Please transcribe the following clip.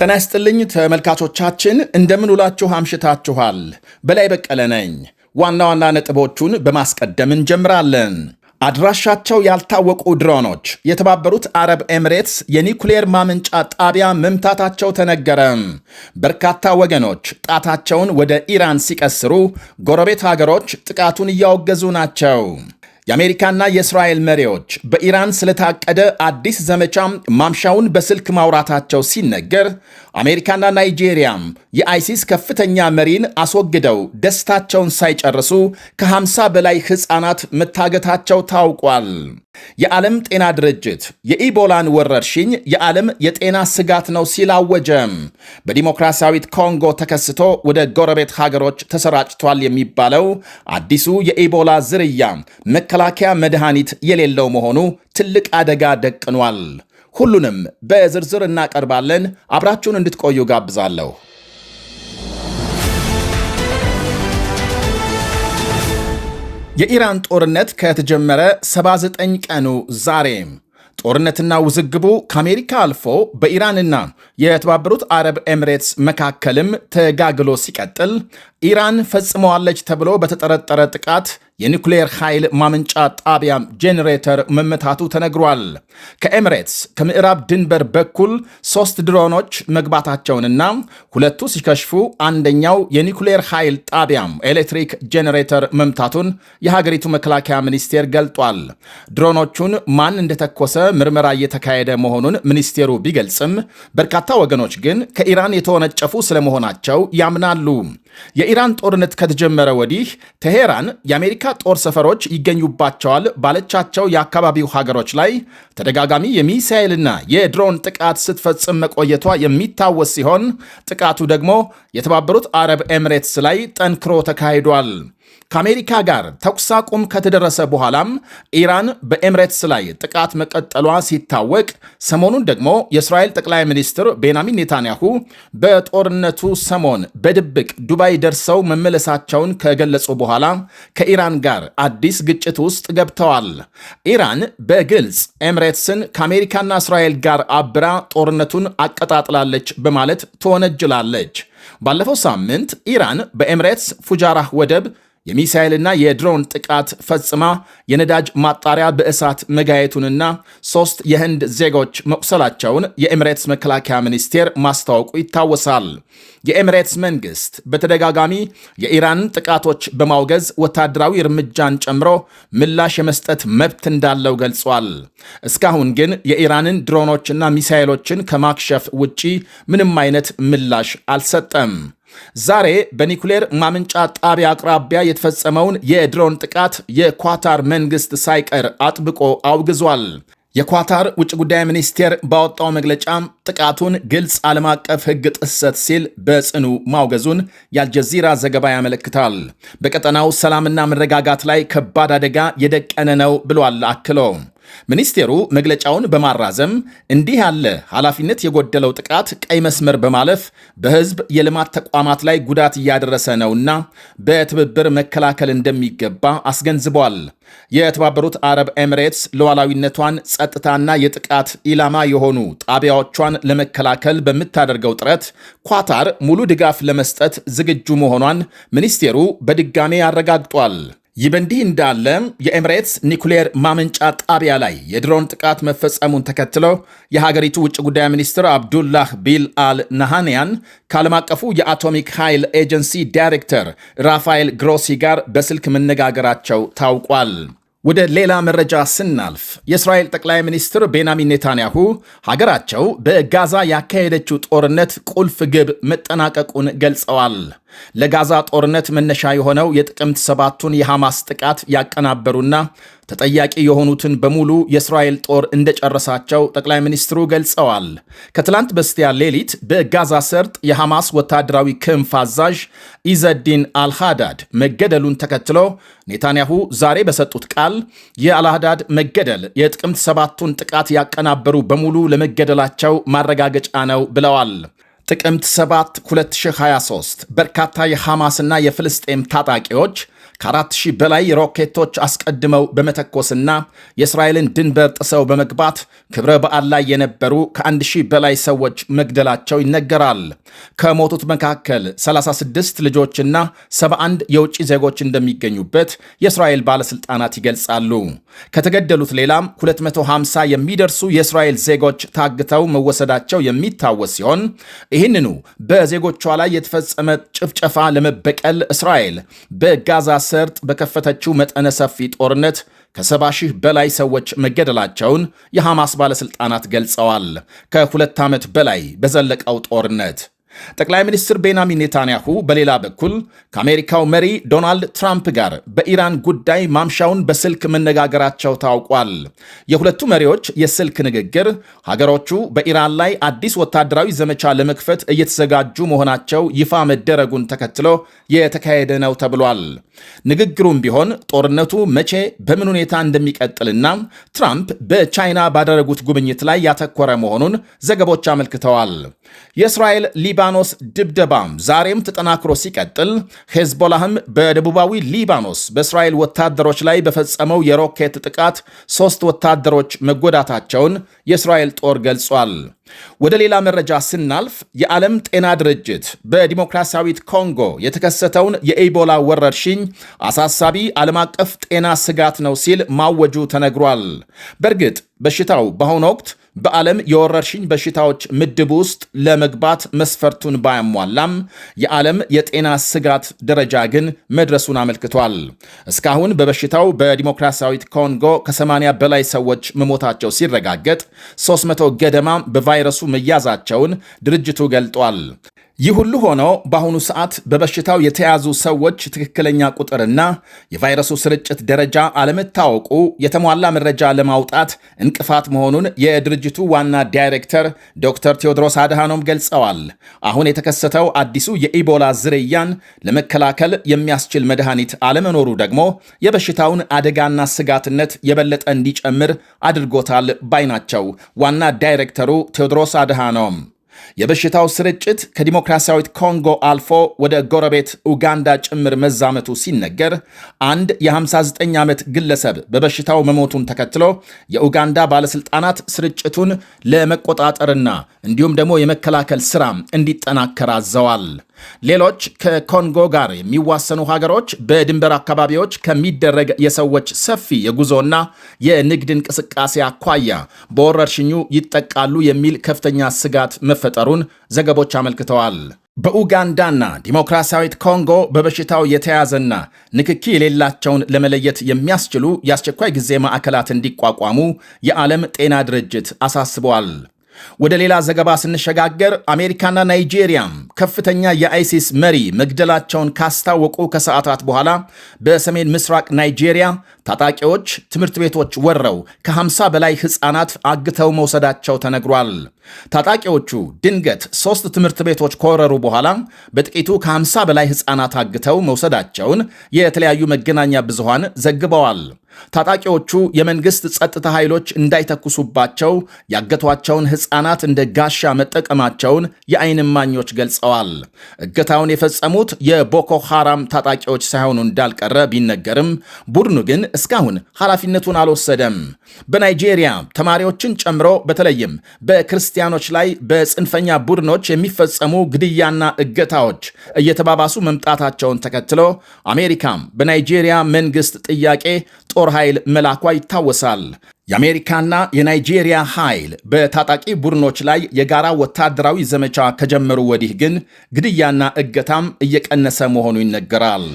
ጤና ይስጥልኝ ተመልካቾቻችን፣ እንደምን ውላችሁ አምሽታችኋል? በላይ በቀለ ነኝ። ዋና ዋና ነጥቦቹን በማስቀደም እንጀምራለን። አድራሻቸው ያልታወቁ ድሮኖች የተባበሩት አረብ ኤሚሬትስ የኒውክሌር ማመንጫ ጣቢያ መምታታቸው ተነገረ። በርካታ ወገኖች ጣታቸውን ወደ ኢራን ሲቀስሩ፣ ጎረቤት ሀገሮች ጥቃቱን እያወገዙ ናቸው። የአሜሪካና የእስራኤል መሪዎች በኢራን ስለታቀደ አዲስ ዘመቻ ማምሻውን በስልክ ማውራታቸው ሲነገር፣ አሜሪካና ናይጄሪያም የአይሲስ ከፍተኛ መሪን አስወግደው ደስታቸውን ሳይጨርሱ ከ50 በላይ ሕፃናት መታገታቸው ታውቋል። የዓለም ጤና ድርጅት የኢቦላን ወረርሽኝ የዓለም የጤና ስጋት ነው ሲል አወጀ። በዲሞክራሲያዊት ኮንጎ ተከስቶ ወደ ጎረቤት ሀገሮች ተሰራጭቷል የሚባለው አዲሱ የኢቦላ ዝርያ መከላከያ መድኃኒት የሌለው መሆኑ ትልቅ አደጋ ደቅኗል። ሁሉንም በዝርዝር እናቀርባለን። አብራችሁን እንድትቆዩ ጋብዛለሁ። የኢራን ጦርነት ከተጀመረ 79 ቀኑ ዛሬ። ጦርነትና ውዝግቡ ከአሜሪካ አልፎ በኢራንና የተባበሩት አረብ ኤሚሬትስ መካከልም ተጋግሎ ሲቀጥል፣ ኢራን ፈጽመዋለች ተብሎ በተጠረጠረ ጥቃት የኒውክሌር ኃይል ማመንጫ ጣቢያ ጄኔሬተር መመታቱ ተነግሯል። ከኤሚሬትስ ከምዕራብ ድንበር በኩል 3 ድሮኖች መግባታቸውንና 2ቱ ሲከሽፉ አንደኛው የኒውክሌር ኃይል ጣቢያም ኤሌክትሪክ ጄኔሬተር መምታቱን የሀገሪቱ መከላከያ ሚኒስቴር ገልጧል። ድሮኖቹን ማን እንደተኮሰ ምርመራ እየተካሄደ መሆኑን ሚኒስቴሩ ቢገልጽም፣ በርካታ ወገኖች ግን ከኢራን የተወነጨፉ ስለመሆናቸው ያምናሉ። የኢራን ጦርነት ከተጀመረ ወዲህ ቴሄራን የአሜሪካ ጦር ሰፈሮች ይገኙባቸዋል ባለቻቸው የአካባቢው ሀገሮች ላይ ተደጋጋሚ የሚሳኤልና የድሮን ጥቃት ስትፈጽም መቆየቷ የሚታወስ ሲሆን፣ ጥቃቱ ደግሞ የተባበሩት አረብ ኤሚሬትስ ላይ ጠንክሮ ተካሂዷል። ከአሜሪካ ጋር ተኩስ አቁም ከተደረሰ በኋላም ኢራን በኤሚሬትስ ላይ ጥቃት መቀጠሏ ሲታወቅ፣ ሰሞኑን ደግሞ የእስራኤል ጠቅላይ ሚኒስትር ቤንያሚን ኔታንያሁ በጦርነቱ ሰሞን በድብቅ ዱባይ ደርሰው መመለሳቸውን ከገለጹ በኋላ ከኢራን ጋር አዲስ ግጭት ውስጥ ገብተዋል። ኢራን በግልጽ ኤሚሬትስን ከአሜሪካና እስራኤል ጋር አብራ ጦርነቱን አቀጣጥላለች በማለት ትወነጅላለች። ባለፈው ሳምንት ኢራን በኤሚሬትስ ፉጃራህ ወደብ የሚሳኤልና የድሮን ጥቃት ፈጽማ የነዳጅ ማጣሪያ በእሳት መጋየቱንና 3 የህንድ ዜጎች መቁሰላቸውን የኤሚሬትስ መከላከያ ሚኒስቴር ማስታወቁ ይታወሳል። የኤሚሬትስ መንግስት በተደጋጋሚ የኢራንን ጥቃቶች በማውገዝ ወታደራዊ እርምጃን ጨምሮ ምላሽ የመስጠት መብት እንዳለው ገልጿል። እስካሁን ግን የኢራንን ድሮኖችና ሚሳኤሎችን ከማክሸፍ ውጪ ምንም አይነት ምላሽ አልሰጠም። ዛሬ በኒውክሌር ማመንጫ ጣቢያ አቅራቢያ የተፈጸመውን የድሮን ጥቃት የኳታር መንግስት ሳይቀር አጥብቆ አውግዟል። የኳታር ውጭ ጉዳይ ሚኒስቴር ባወጣው መግለጫም ጥቃቱን ግልጽ ዓለም አቀፍ ሕግ ጥሰት ሲል በጽኑ ማውገዙን የአልጀዚራ ዘገባ ያመለክታል። በቀጠናው ሰላምና መረጋጋት ላይ ከባድ አደጋ የደቀነ ነው ብሏል። አክሎ ሚኒስቴሩ መግለጫውን በማራዘም እንዲህ ያለ ኃላፊነት የጎደለው ጥቃት ቀይ መስመር በማለፍ በህዝብ የልማት ተቋማት ላይ ጉዳት እያደረሰ ነውና በትብብር መከላከል እንደሚገባ አስገንዝቧል። የተባበሩት አረብ ኤሚሬትስ ሉዓላዊነቷን፣ ጸጥታና የጥቃት ኢላማ የሆኑ ጣቢያዎቿን ለመከላከል በምታደርገው ጥረት ኳታር ሙሉ ድጋፍ ለመስጠት ዝግጁ መሆኗን ሚኒስቴሩ በድጋሜ አረጋግጧል። ይህ በእንዲህ እንዳለ የኤሚሬትስ ኒውክሌር ማመንጫ ጣቢያ ላይ የድሮን ጥቃት መፈጸሙን ተከትሎ የሀገሪቱ ውጭ ጉዳይ ሚኒስትር አብዱላህ ቢል አል ናሃንያን ከዓለም አቀፉ የአቶሚክ ኃይል ኤጀንሲ ዳይሬክተር ራፋኤል ግሮሲ ጋር በስልክ መነጋገራቸው ታውቋል። ወደ ሌላ መረጃ ስናልፍ የእስራኤል ጠቅላይ ሚኒስትር ቤንያሚን ኔታንያሁ ሀገራቸው በጋዛ ያካሄደችው ጦርነት ቁልፍ ግብ መጠናቀቁን ገልጸዋል። ለጋዛ ጦርነት መነሻ የሆነው የጥቅምት 7ቱን የሐማስ ጥቃት ያቀናበሩና ተጠያቂ የሆኑትን በሙሉ የእስራኤል ጦር እንደጨረሳቸው ጠቅላይ ሚኒስትሩ ገልጸዋል። ከትላንት በስቲያ ሌሊት በጋዛ ሰርጥ የሐማስ ወታደራዊ ክንፍ አዛዥ ኢዘዲን አልሃዳድ መገደሉን ተከትሎ ኔታንያሁ ዛሬ በሰጡት ቃል የአልሃዳድ መገደል የጥቅምት 7ቱን ጥቃት ያቀናበሩ በሙሉ ለመገደላቸው ማረጋገጫ ነው ብለዋል። ጥቅምት 7 2023 በርካታ የሐማስና የፍልስጤም ታጣቂዎች ከ4000 በላይ ሮኬቶች አስቀድመው በመተኮስና የእስራኤልን ድንበር ጥሰው በመግባት ክብረ በዓል ላይ የነበሩ ከ1000 በላይ ሰዎች መግደላቸው ይነገራል። ከሞቱት መካከል 36 ልጆችና 71 የውጭ ዜጎች እንደሚገኙበት የእስራኤል ባለሥልጣናት ይገልጻሉ። ከተገደሉት ሌላም 250 የሚደርሱ የእስራኤል ዜጎች ታግተው መወሰዳቸው የሚታወስ ሲሆን ይህንኑ በዜጎቿ ላይ የተፈጸመ ጭፍጨፋ ለመበቀል እስራኤል በጋዛ ሰርጥ በከፈተችው መጠነ ሰፊ ጦርነት ከ70,000 በላይ ሰዎች መገደላቸውን የሐማስ ባለሥልጣናት ገልጸዋል። ከ2 ዓመት በላይ በዘለቀው ጦርነት ጠቅላይ ሚኒስትር ቤንያሚን ኔታንያሁ በሌላ በኩል ከአሜሪካው መሪ ዶናልድ ትራምፕ ጋር በኢራን ጉዳይ ማምሻውን በስልክ መነጋገራቸው ታውቋል። የሁለቱ መሪዎች የስልክ ንግግር ሀገሮቹ በኢራን ላይ አዲስ ወታደራዊ ዘመቻ ለመክፈት እየተዘጋጁ መሆናቸው ይፋ መደረጉን ተከትሎ የተካሄደ ነው ተብሏል። ንግግሩም ቢሆን ጦርነቱ መቼ በምን ሁኔታ እንደሚቀጥልና ትራምፕ በቻይና ባደረጉት ጉብኝት ላይ ያተኮረ መሆኑን ዘገቦች አመልክተዋል። የእስራኤል ሊባኖስ ድብደባም ዛሬም ተጠናክሮ ሲቀጥል ሄዝቦላህም በደቡባዊ ሊባኖስ በእስራኤል ወታደሮች ላይ በፈጸመው የሮኬት ጥቃት 3 ወታደሮች መጎዳታቸውን የእስራኤል ጦር ገልጿል። ወደ ሌላ መረጃ ስናልፍ የዓለም ጤና ድርጅት በዲሞክራሲያዊት ኮንጎ የተከሰተውን የኢቦላ ወረርሽኝ አሳሳቢ ዓለም አቀፍ ጤና ስጋት ነው ሲል ማወጁ ተነግሯል። በእርግጥ በሽታው በአሁኑ ወቅት በዓለም የወረርሽኝ በሽታዎች ምድብ ውስጥ ለመግባት መስፈርቱን ባያሟላም የዓለም የጤና ስጋት ደረጃ ግን መድረሱን አመልክቷል። እስካሁን በበሽታው በዲሞክራሲያዊት ኮንጎ ከ80 በላይ ሰዎች መሞታቸው ሲረጋገጥ 300 ገደማ በቫይረሱ መያዛቸውን ድርጅቱ ገልጧል። ይህ ሁሉ ሆኖ በአሁኑ ሰዓት በበሽታው የተያዙ ሰዎች ትክክለኛ ቁጥርና የቫይረሱ ስርጭት ደረጃ አለመታወቁ የተሟላ መረጃ ለማውጣት እንቅፋት መሆኑን የድርጅቱ ዋና ዳይሬክተር ዶክተር ቴዎድሮስ አድሃኖም ገልጸዋል። አሁን የተከሰተው አዲሱ የኢቦላ ዝርያን ለመከላከል የሚያስችል መድኃኒት አለመኖሩ ደግሞ የበሽታውን አደጋና ስጋትነት የበለጠ እንዲጨምር አድርጎታል ባይ ናቸው ዋና ዳይሬክተሩ ቴዎድሮስ አድሃኖም። የበሽታው ስርጭት ከዲሞክራሲያዊት ኮንጎ አልፎ ወደ ጎረቤት ኡጋንዳ ጭምር መዛመቱ ሲነገር አንድ የ59 ዓመት ግለሰብ በበሽታው መሞቱን ተከትሎ የኡጋንዳ ባለሥልጣናት ስርጭቱን ለመቆጣጠርና እንዲሁም ደግሞ የመከላከል ሥራ እንዲጠናከር አዘዋል። ሌሎች ከኮንጎ ጋር የሚዋሰኑ ሀገሮች በድንበር አካባቢዎች ከሚደረግ የሰዎች ሰፊ የጉዞና የንግድ እንቅስቃሴ አኳያ በወረርሽኙ ይጠቃሉ የሚል ከፍተኛ ስጋት መፈጠሩን ዘገቦች አመልክተዋል። በኡጋንዳና ዲሞክራሲያዊት ኮንጎ በበሽታው የተያዘና ንክኪ የሌላቸውን ለመለየት የሚያስችሉ የአስቸኳይ ጊዜ ማዕከላት እንዲቋቋሙ የዓለም ጤና ድርጅት አሳስበዋል። ወደ ሌላ ዘገባ ስንሸጋገር አሜሪካና ናይጄሪያም ከፍተኛ የአይሲስ መሪ መግደላቸውን ካስታወቁ ከሰዓታት በኋላ በሰሜን ምስራቅ ናይጄሪያ ታጣቂዎች ትምህርት ቤቶች ወረው ከ50 በላይ ሕፃናት አግተው መውሰዳቸው ተነግሯል። ታጣቂዎቹ ድንገት 3 ትምህርት ቤቶች ከወረሩ በኋላ በጥቂቱ ከ50 በላይ ሕፃናት አግተው መውሰዳቸውን የተለያዩ መገናኛ ብዙሃን ዘግበዋል። ታጣቂዎቹ የመንግሥት ጸጥታ ኃይሎች እንዳይተኩሱባቸው ያገቷቸውን ሕፃናት እንደ ጋሻ መጠቀማቸውን የዓይን እማኞች ገልጸዋል። እገታውን የፈጸሙት የቦኮ ሐራም ታጣቂዎች ሳይሆኑ እንዳልቀረ ቢነገርም ቡድኑ ግን እስካሁን ኃላፊነቱን አልወሰደም። በናይጄሪያ ተማሪዎችን ጨምሮ በተለይም በክርስቲያኖች ላይ በጽንፈኛ ቡድኖች የሚፈጸሙ ግድያና እገታዎች እየተባባሱ መምጣታቸውን ተከትሎ አሜሪካም በናይጄሪያ መንግሥት ጥያቄ ጦር ኃይል መላኳ ይታወሳል። የአሜሪካና የናይጄሪያ ኃይል በታጣቂ ቡድኖች ላይ የጋራ ወታደራዊ ዘመቻ ከጀመሩ ወዲህ ግን ግድያና እገታም እየቀነሰ መሆኑ ይነገራል።